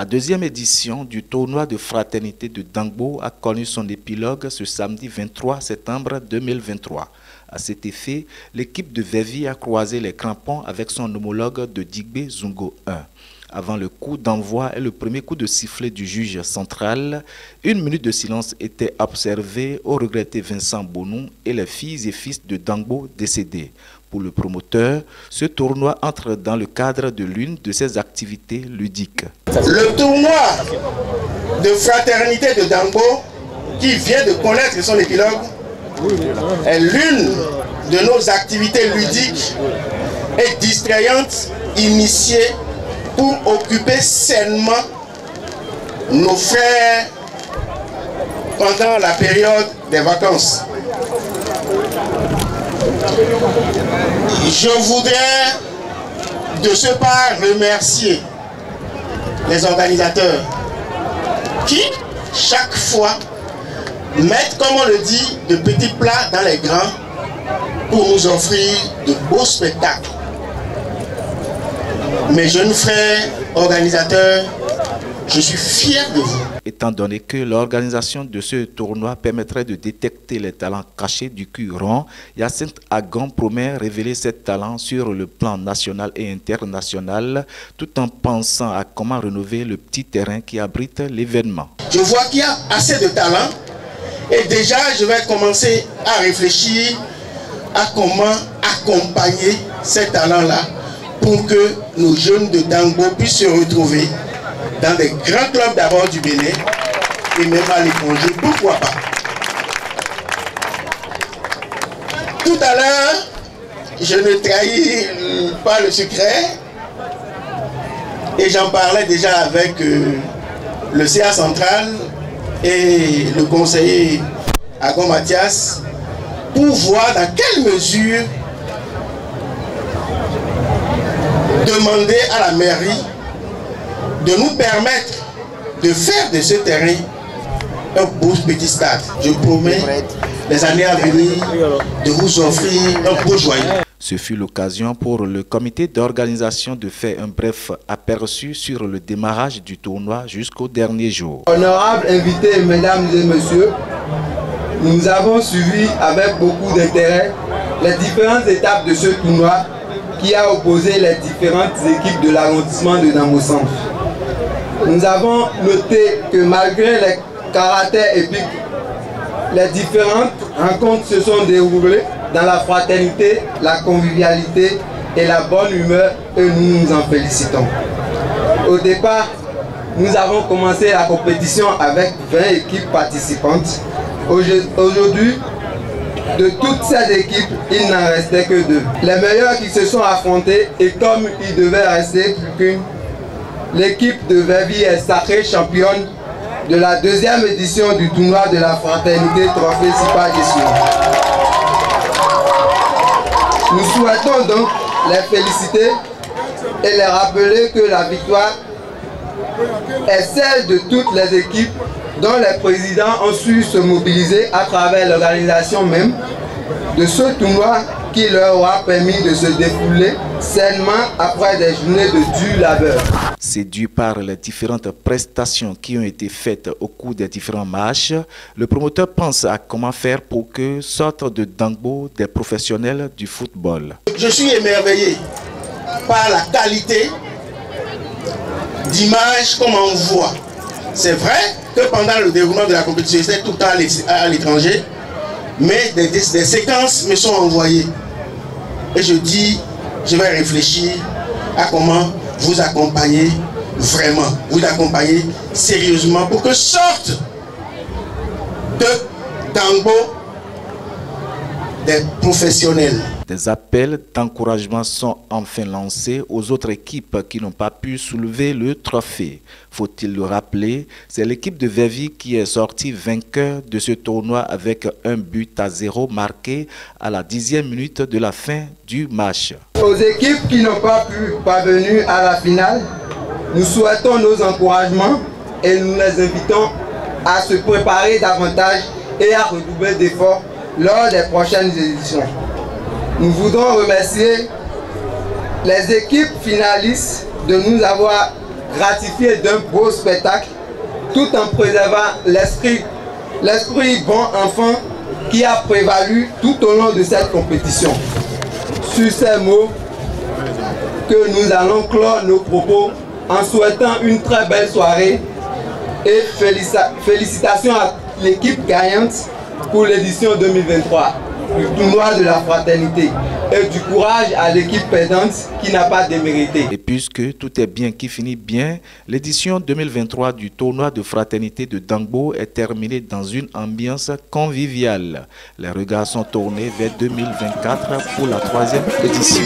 deuxième édition du tournoi de fraternité de Dangbo a connu son épilogue ce samedi 23 septembre 2023. À cet effet, l'équipe de Vevi a croisé les crampons avec son homologue de Digbe Zungo 1. Avant le coup d'envoi et le premier coup de sifflet du juge central, 1 minute de silence était observée au regretté Vincent Bonou et les filles et fils de Dangbo décédés. Pour le promoteur, ce tournoi entre dans le cadre de l'une de ses activités ludiques. Le tournoi de fraternité de Dangbo, qui vient de connaître son épilogue, est l'une de nos activités ludiques et distrayantes initiées pour occuper sainement nos frères pendant la période des vacances. Je voudrais de ce pas remercier les organisateurs qui, chaque fois, mettent, comme on le dit, de petits plats dans les grands pour nous offrir de beaux spectacles. Mes jeunes frères organisateurs, je suis fier de vous. Étant donné que l'organisation de ce tournoi permettrait de détecter les talents cachés du cul rond, Hyacinthe Agon promet révéler ses talents sur le plan national et international, tout en pensant à comment rénover le petit terrain qui abrite l'événement. Je vois qu'il y a assez de talents et déjà je vais commencer à réfléchir à comment accompagner ces talents-là pour que nos jeunes de Dangbo puissent se retrouver dans des grands clubs d'abord du Bénin et même à l'étranger, pourquoi pas. Tout à l'heure, je ne trahis pas le secret et j'en parlais déjà avec le CA central et le conseiller Agon Mathias pour voir dans quelle mesure demander à la mairie de nous permettre de faire de ce terrain un beau petit stade. Je promets, les années à venir, de vous offrir un beau joyau. Ce fut l'occasion pour le comité d'organisation de faire un bref aperçu sur le démarrage du tournoi jusqu'au dernier jour. Honorables invités, mesdames et messieurs, nous avons suivi avec beaucoup d'intérêt les différentes étapes de ce tournoi qui a opposé les différentes équipes de l'arrondissement de Dangbo Centre. Nous avons noté que malgré les caractères épiques, les différentes rencontres se sont déroulées dans la fraternité, la convivialité et la bonne humeur et nous nous en félicitons. Au départ, nous avons commencé la compétition avec 20 équipes participantes. Aujourd'hui, de toutes ces équipes, il n'en restait que 2. Les meilleurs qui se sont affrontés et comme il devait rester plus qu'une, l'équipe de Vevi est sacrée championne de la deuxième édition du tournoi de la fraternité Trophée Sipa Gestion. Nous souhaitons donc les féliciter et les rappeler que la victoire est celle de toutes les équipes dont les présidents ont su se mobiliser à travers l'organisation même de ce tournoi qui leur a permis de se défouler sainement après des journées de dur labeur. Séduit par les différentes prestations qui ont été faites au cours des différents matchs, le promoteur pense à comment faire pour que sortent de Dangbo des professionnels du football. Je suis émerveillé par la qualité d'image qu'on m'envoie. C'est vrai que pendant le déroulement de la compétition, j'étais tout le temps à l'étranger, mais des séquences me sont envoyées. Et je dis, je vais réfléchir à comment vous accompagner vraiment, vous accompagner sérieusement pour que sortent de Dangbo des professionnels. Des appels d'encouragement sont enfin lancés aux autres équipes qui n'ont pas pu soulever le trophée. Faut-il le rappeler, c'est l'équipe de Vevi qui est sortie vainqueur de ce tournoi avec 1-0 marqué à la 10e minute de la fin du match. Aux équipes qui n'ont pas pu parvenir à la finale, nous souhaitons nos encouragements et nous les invitons à se préparer davantage et à redoubler d'efforts lors des prochaines éditions. Nous voudrons remercier les équipes finalistes de nous avoir gratifier d'un beau spectacle tout en préservant l'esprit bon enfant qui a prévalu tout au long de cette compétition. Sur ces mots que nous allons clore nos propos en souhaitant une très belle soirée et félicitations à l'équipe gagnante pour l'édition 2023 du tournoi de la fraternité et du courage à l'équipe perdante qui n'a pas démérité. Et puisque tout est bien qui finit bien, l'édition 2023 du tournoi de fraternité de Dangbo est terminée dans une ambiance conviviale. Les regards sont tournés vers 2024 pour la 3e édition.